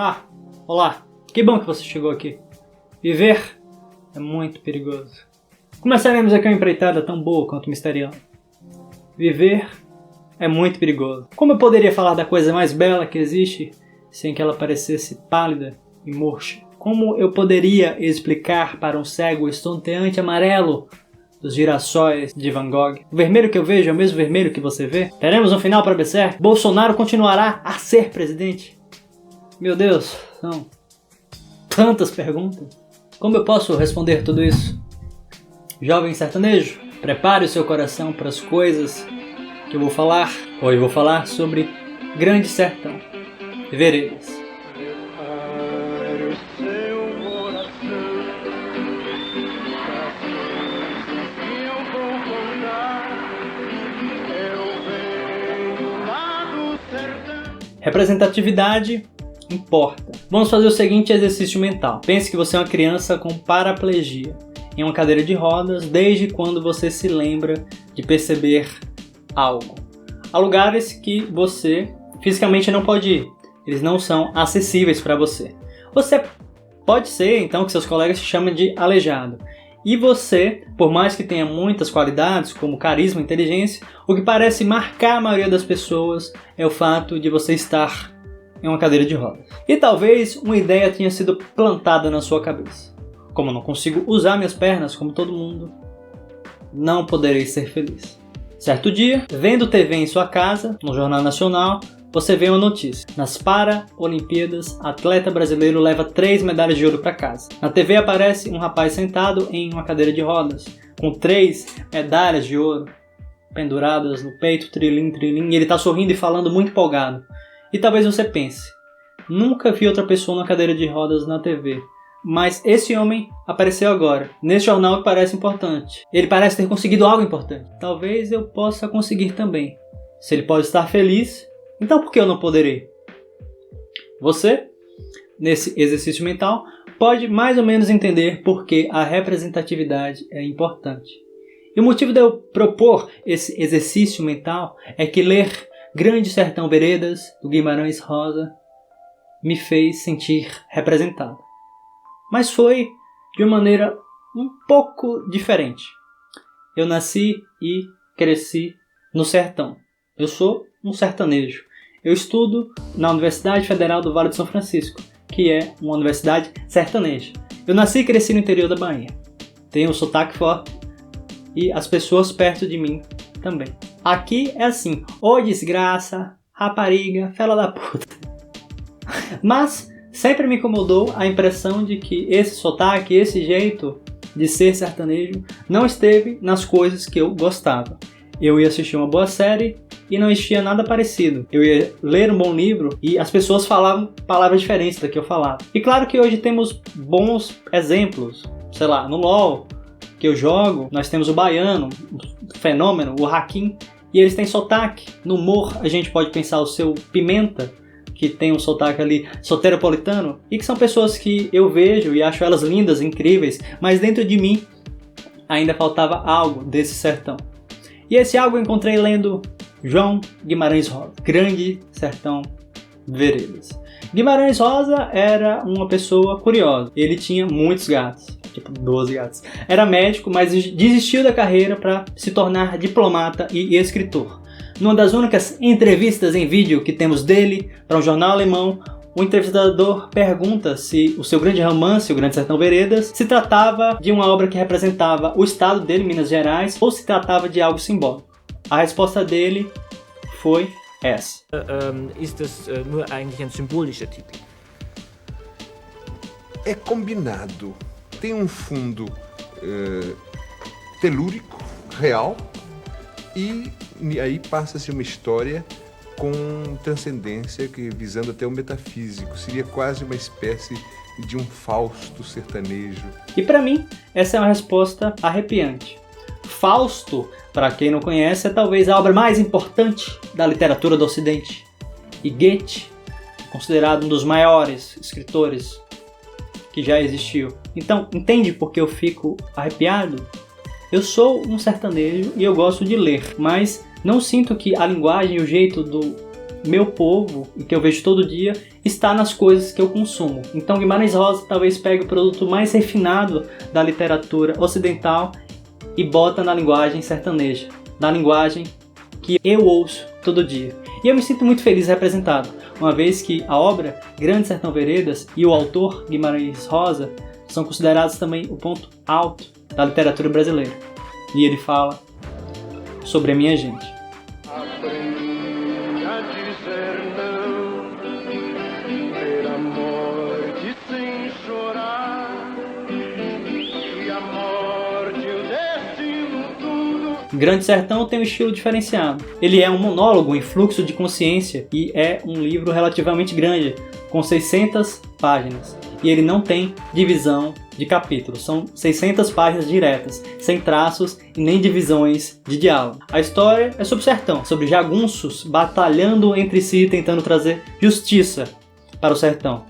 Ah, olá. Que bom que você chegou aqui. Viver é muito perigoso. Começaremos aqui uma empreitada tão boa quanto misteriosa. Viver é muito perigoso. Como eu poderia falar da coisa mais bela que existe sem que ela parecesse pálida e murcha? Como eu poderia explicar para um cego o estonteante amarelo dos girassóis de Van Gogh? O vermelho que eu vejo é o mesmo vermelho que você vê? Teremos um final para Berserk? Bolsonaro continuará a ser presidente? Meu Deus, são tantas perguntas. Como eu posso responder tudo isso? Jovem sertanejo, prepare o seu coração para as coisas que eu vou falar. Hoje eu vou falar sobre Grande Sertão, Veredas. Representatividade importa. Vamos fazer o seguinte exercício mental. Pense que você é uma criança com paraplegia, em uma cadeira de rodas, desde quando você se lembra de perceber algo. Há lugares que você fisicamente não pode ir. Eles não são acessíveis para você. Você pode ser, então, que seus colegas te chamem de aleijado. E você, por mais que tenha muitas qualidades, como carisma e inteligência, o que parece marcar a maioria das pessoas é o fato de você estar em uma cadeira de rodas. E talvez uma ideia tenha sido plantada na sua cabeça. Como eu não consigo usar minhas pernas como todo mundo, não poderei ser feliz. Certo dia, vendo TV em sua casa, no Jornal Nacional, você vê uma notícia. Nas Paralimpíadas, atleta brasileiro leva 3 medalhas de ouro para casa. Na TV aparece um rapaz sentado em uma cadeira de rodas, com 3 medalhas de ouro penduradas no peito, trilim, trilim, e ele está sorrindo e falando muito empolgado. E talvez você pense, nunca vi outra pessoa na cadeira de rodas na TV, mas esse homem apareceu agora, nesse jornal que parece importante. Ele parece ter conseguido algo importante. Talvez eu possa conseguir também. Se ele pode estar feliz, então por que eu não poderei? Você, nesse exercício mental, pode mais ou menos entender por que a representatividade é importante. E o motivo de eu propor esse exercício mental é que ler Grande Sertão Veredas, do Guimarães Rosa, me fez sentir representado. Mas foi de uma maneira um pouco diferente. Eu nasci e cresci no sertão. Eu sou um sertanejo. Eu estudo na Universidade Federal do Vale do São Francisco, que é uma universidade sertaneja. Eu nasci e cresci no interior da Bahia. Tenho um sotaque forte e as pessoas perto de mim também. Aqui é assim, ô desgraça, rapariga, fela da puta. Mas sempre me incomodou a impressão de que esse sotaque, esse jeito de ser sertanejo não esteve nas coisas que eu gostava. Eu ia assistir uma boa série e não existia nada parecido. Eu ia ler um bom livro e as pessoas falavam palavras diferentes da que eu falava. E claro que hoje temos bons exemplos. Sei lá, no LoL que eu jogo, nós temos o baiano, o fenômeno, o Hakim, e eles têm sotaque. No humor a gente pode pensar o seu Pimenta, que tem um sotaque ali soteropolitano, e que são pessoas que eu vejo e acho elas lindas, incríveis, mas dentro de mim ainda faltava algo desse sertão. E esse algo eu encontrei lendo João Guimarães Rosa, Grande Sertão Veredas. Guimarães Rosa era uma pessoa curiosa. Ele tinha muitos gatos, tipo 12 gatos. Era médico, mas desistiu da carreira para se tornar diplomata e escritor. Numa das únicas entrevistas em vídeo que temos dele para um jornal alemão, o entrevistador pergunta se o seu grande romance, O Grande Sertão Veredas, se tratava de uma obra que representava o estado dele, Minas Gerais, ou se tratava de algo simbólico. A resposta dele foi essa. Ist das nur eigentlich ein symbolischer Titel? É combinado. Tem um fundo telúrico, real, e aí passa-se uma história com transcendência, que visando até o metafísico. Seria quase uma espécie de um Fausto sertanejo. E para mim, essa é uma resposta arrepiante. Fausto, para quem não conhece, é talvez a obra mais importante da literatura do Ocidente. E Goethe, considerado um dos maiores escritores que já existiu. Então, entende por que eu fico arrepiado? Eu sou um sertanejo e eu gosto de ler, mas não sinto que a linguagem e o jeito do meu povo, e que eu vejo todo dia, está nas coisas que eu consumo. Então Guimarães Rosa talvez pegue o produto mais refinado da literatura ocidental e bota na linguagem sertaneja, na linguagem que eu ouço todo dia. E eu me sinto muito feliz e representado, uma vez que a obra Grande Sertão Veredas e o autor Guimarães Rosa são considerados também o ponto alto da literatura brasileira. E ele fala sobre a minha gente. Aprendi a dizer não, ter a morte sem chorar, e a morte o destino tudo. Grande Sertão tem um estilo diferenciado. Ele é um monólogo em fluxo de consciência e é um livro relativamente grande, com 600 páginas. E ele não tem divisão de capítulos, são 600 páginas diretas, sem traços e nem divisões de diálogo. A história é sobre o sertão, sobre jagunços batalhando entre si, tentando trazer justiça para o sertão,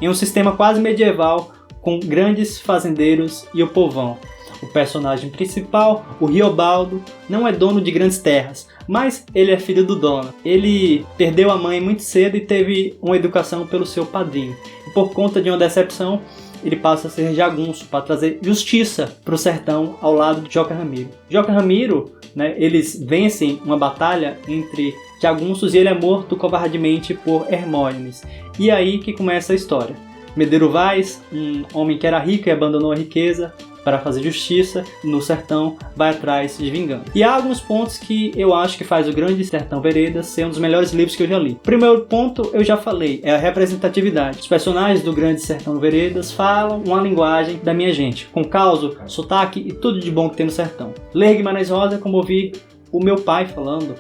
em um sistema quase medieval com grandes fazendeiros e o povão. O personagem principal, o Riobaldo, não é dono de grandes terras, mas ele é filho do dono. Ele perdeu a mãe muito cedo e teve uma educação pelo seu padrinho. E por conta de uma decepção, ele passa a ser jagunço para trazer justiça para o sertão ao lado de Joca Ramiro. Joca Ramiro, eles vencem uma batalha entre jagunços e ele é morto covardemente por Hermógenes. E aí que começa a história. Medeiro Vaz, um homem que era rico e abandonou a riqueza para fazer justiça no sertão, vai atrás de vingança. E há alguns pontos que eu acho que faz o Grande Sertão Veredas ser um dos melhores livros que eu já li. O primeiro ponto eu já falei, é a representatividade. Os personagens do Grande Sertão Veredas falam uma linguagem da minha gente, com causo, sotaque e tudo de bom que tem no sertão. Ler Guimarães Rosa é como ouvir o meu pai falando,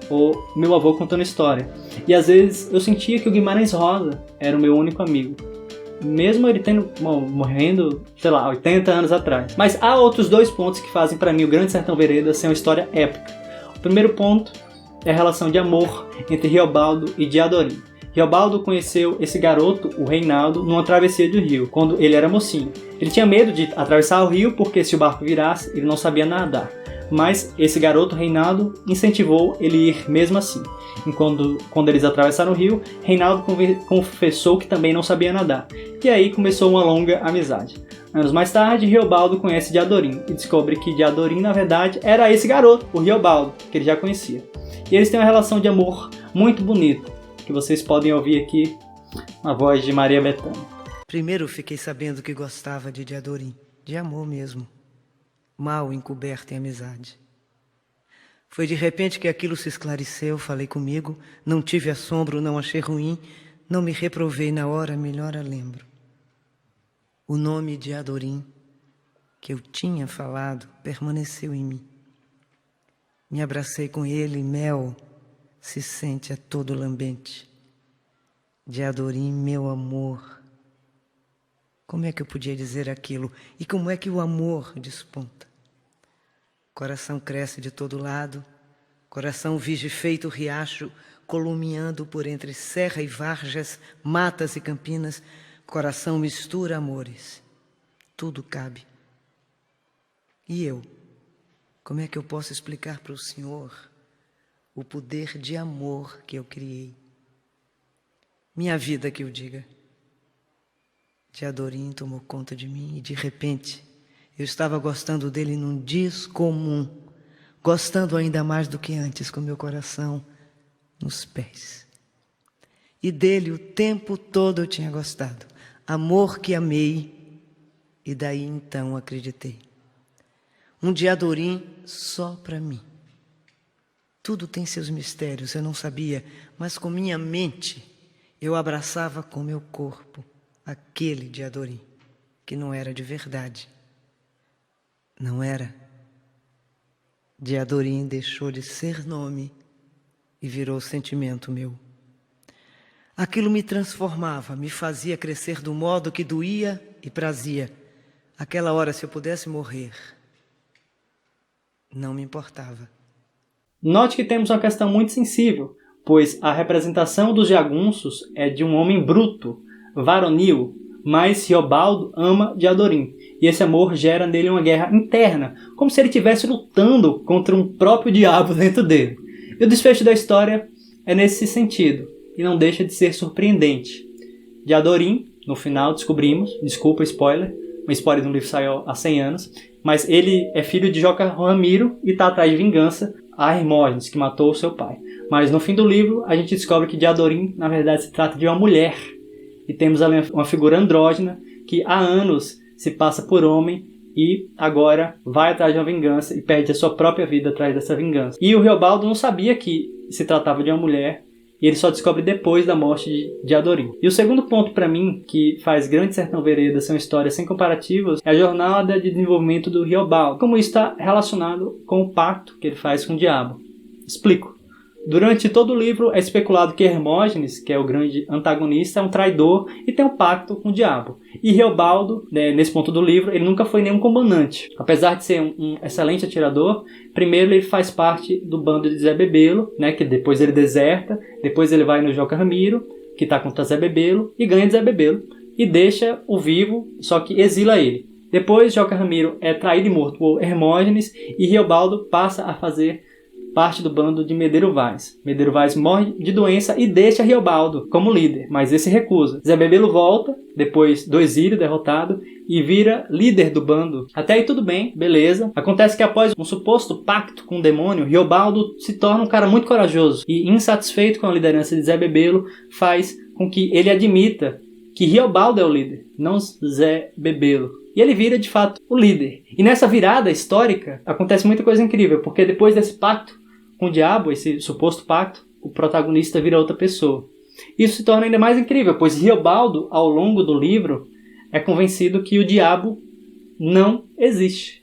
ou meu avô contando história. E às vezes eu sentia que o Guimarães Rosa era o meu único amigo, mesmo ele morrendo, 80 anos atrás. Mas há outros dois pontos que fazem para mim o Grande Sertão Veredas ser uma história épica. O primeiro ponto é a relação de amor entre Riobaldo e Diadorim. Riobaldo conheceu esse garoto, o Reinaldo, numa travessia do rio, quando ele era mocinho. Ele tinha medo de atravessar o rio porque se o barco virasse, ele não sabia nadar. Mas esse garoto, Reinaldo, incentivou ele a ir mesmo assim. E quando eles atravessaram o rio, Reinaldo confessou que também não sabia nadar. E aí começou uma longa amizade. Anos mais tarde, Riobaldo conhece Diadorim e descobre que Diadorim, na verdade, era esse garoto, o Riobaldo, que ele já conhecia. E eles têm uma relação de amor muito bonita, que vocês podem ouvir aqui na voz de Maria Bethânia. Primeiro fiquei sabendo que gostava de Diadorim, de amor mesmo, mal encoberto em amizade. Foi de repente que aquilo se esclareceu, falei comigo, não tive assombro, não achei ruim, não me reprovei na hora, melhor a lembro. O nome de Diadorim, que eu tinha falado, permaneceu em mim. Me abracei com ele, mel se sente a todo lambente. Diadorim, meu amor. Como é que eu podia dizer aquilo? E como é que o amor desponta? Coração cresce de todo lado, coração vige feito riacho, columiando por entre serra e varjas, matas e campinas, coração mistura amores, tudo cabe. E eu, como é que eu posso explicar para o Senhor o poder de amor que eu criei? Minha vida que eu diga. Diadorim tomou conta de mim e de repente eu estava gostando dele num descomum, gostando ainda mais do que antes, com meu coração nos pés. E dele o tempo todo eu tinha gostado, amor que amei, e daí então acreditei. Um Diadorim só para mim. Tudo tem seus mistérios, eu não sabia, mas com minha mente eu abraçava com meu corpo aquele Diadorim, que não era de verdade. Não era. Diadorim deixou de ser nome e virou sentimento meu. Aquilo me transformava, me fazia crescer do modo que doía e prazia. Aquela hora, se eu pudesse morrer, não me importava. Note que temos uma questão muito sensível, pois a representação dos jagunços é de um homem bruto, varonil, mas Riobaldo ama Diadorim, e esse amor gera nele uma guerra interna, como se ele estivesse lutando contra um próprio diabo dentro dele. E o desfecho da história é nesse sentido, e não deixa de ser surpreendente. Diadorim, no final descobrimos, desculpa o spoiler, uma spoiler do livro saiu há 100 anos, mas ele é filho de Joca Ramiro e está atrás de vingança a Hermógenes, que matou o seu pai. Mas no fim do livro a gente descobre que Diadorim na verdade se trata de uma mulher, e temos ali uma figura andrógena que há anos se passa por homem e agora vai atrás de uma vingança e perde a sua própria vida atrás dessa vingança. E o Riobaldo não sabia que se tratava de uma mulher, e ele só descobre depois da morte de Diadorim. E o segundo ponto para mim, que faz Grande Sertão Veredas ser uma história sem comparativos, é a jornada de desenvolvimento do Riobaldo. Como isso está relacionado com o pacto que ele faz com o diabo. Explico. Durante todo o livro é especulado que Hermógenes, que é o grande antagonista, é um traidor e tem um pacto com o diabo. E Riobaldo, nesse ponto do livro, ele nunca foi nenhum comandante. Apesar de ser um excelente atirador, primeiro ele faz parte do bando de Zé Bebelo, que depois ele deserta, depois ele vai no Joca Ramiro, que está contra Zé Bebelo, e ganha de Zé Bebelo, e deixa o vivo, só que exila ele. Depois Joca Ramiro é traído e morto por Hermógenes, e Riobaldo passa a fazer parte do bando de Medeiro Vaz. Medeiro Vaz morre de doença e deixa Riobaldo como líder, mas esse recusa. Zé Bebelo volta, depois do exílio derrotado, e vira líder do bando. Até aí tudo bem, beleza. Acontece que após um suposto pacto com o demônio, Riobaldo se torna um cara muito corajoso e, insatisfeito com a liderança de Zé Bebelo, faz com que ele admita que Riobaldo é o líder, não Zé Bebelo. E ele vira, de fato, o líder. E nessa virada histórica, acontece muita coisa incrível, porque depois desse pacto com o diabo, esse suposto pacto, o protagonista vira outra pessoa. Isso se torna ainda mais incrível, pois Riobaldo, ao longo do livro, é convencido que o diabo não existe.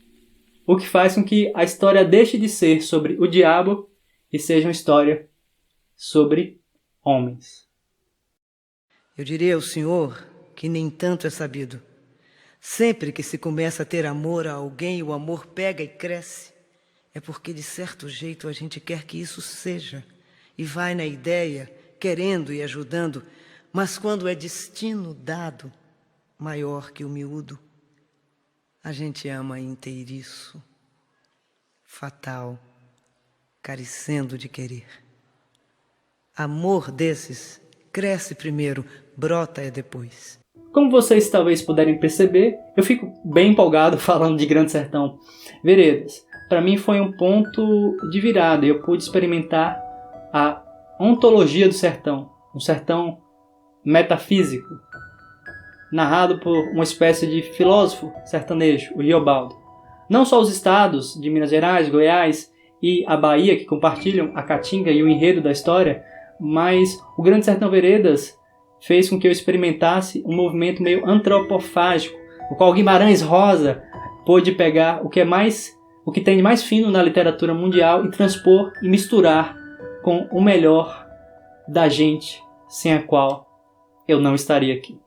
O que faz com que a história deixe de ser sobre o diabo e seja uma história sobre homens. Eu diria ao senhor que nem tanto é sabido. Sempre que se começa a ter amor a alguém, o amor pega e cresce. É porque, de certo jeito, a gente quer que isso seja. E vai na ideia, querendo e ajudando. Mas quando é destino dado, maior que o miúdo, a gente ama inteiriço, fatal, carecendo de querer. Amor desses cresce primeiro, brota é depois. Como vocês talvez puderem perceber, eu fico bem empolgado falando de Grande Sertão Veredas. Para mim foi um ponto de virada. Eu pude experimentar a ontologia do sertão, um sertão metafísico, narrado por uma espécie de filósofo sertanejo, o Riobaldo. Não só os estados de Minas Gerais, Goiás e a Bahia que compartilham a caatinga e o enredo da história, mas o Grande Sertão Veredas fez com que eu experimentasse um movimento meio antropofágico, o qual Guimarães Rosa pôde pegar o que tem de mais fino na literatura mundial e transpor e misturar com o melhor da gente, sem a qual eu não estaria aqui.